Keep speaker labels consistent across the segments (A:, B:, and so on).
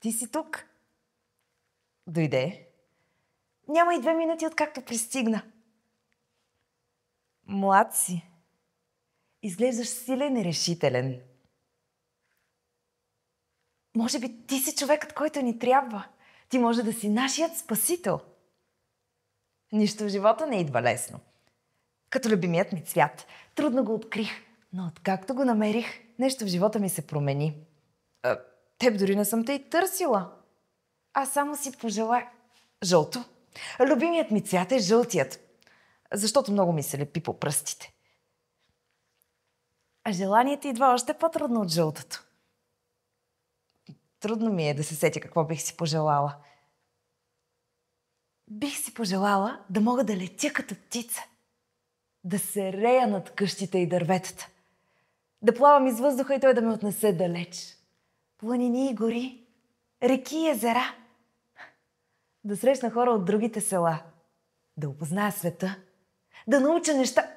A: Ти си тук. Дойде. Няма и 2 минути, откакто пристигна. Млад си. Изглеждаш силен и решителен. Може би ти си човекът, който ни трябва. Ти може да си нашият спасител. Нищо в живота не идва лесно. Като любимият ми цвят. Трудно го открих, но откакто го намерих, нещо в живота ми се промени. Теб дори не съм те и търсила. Аз само си пожелах жълто. Любимият ми цвят е жълтият, защото много ми се лепи по пръстите. А желанието идва още по-трудно от жълтото. Трудно ми е да се сетя какво бих си пожелала. Бих си пожелала да мога да летя като птица, да се рея над къщите и дърветата, да плавам из въздуха и той да ме отнесе далеч. Планини и гори, реки и езера, да срещна хора от другите села, да опозная света, да науча неща,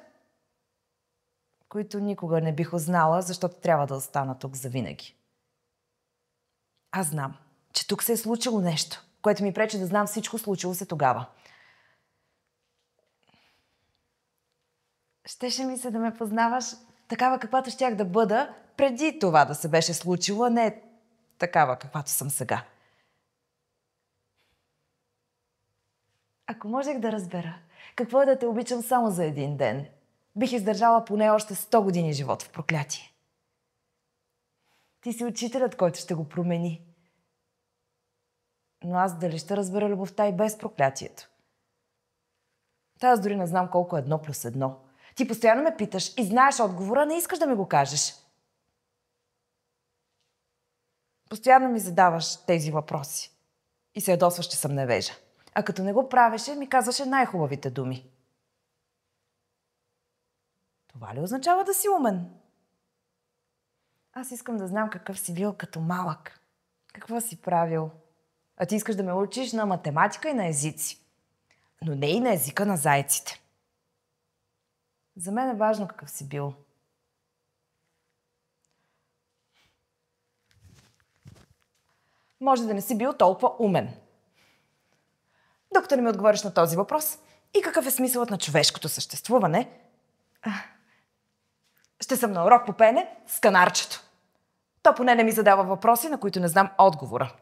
A: които никога не бих узнала, защото трябва да остана тук завинаги. Аз знам, че тук се е случило нещо, което ми пречи да знам всичко случило се тогава. Щеше ми се да ме познаваш такава, каквато щях да бъда, преди това да се беше случило, а не такава, каквато съм сега. Ако можех да разбера какво е да те обичам само за един ден, бих издържала поне още 100 години живот в проклятие. Ти си учителят, който ще го промени. Но аз дали ще разбера любовта и без проклятието? Аз дори не знам колко е 1+1. Ти постоянно ме питаш и знаеш отговора, не искаш да ми го кажеш. Постоянно ми задаваш тези въпроси и се ядосваш, че съм невежа. А като не го правеше, ми казваше най-хубавите думи. Това ли означава да си умен? Аз искам да знам какъв си бил като малък. Какво си правил? А ти искаш да ме учиш на математика и на езици. Но не и на езика на зайците. За мен е важно какъв си бил. Може да не си бил толкова умен. Докато не ми отговориш на този въпрос и какъв е смисълът на човешкото съществуване, ще съм на урок по пеене с канарчето. То поне не ми задава въпроси, на които не знам отговора.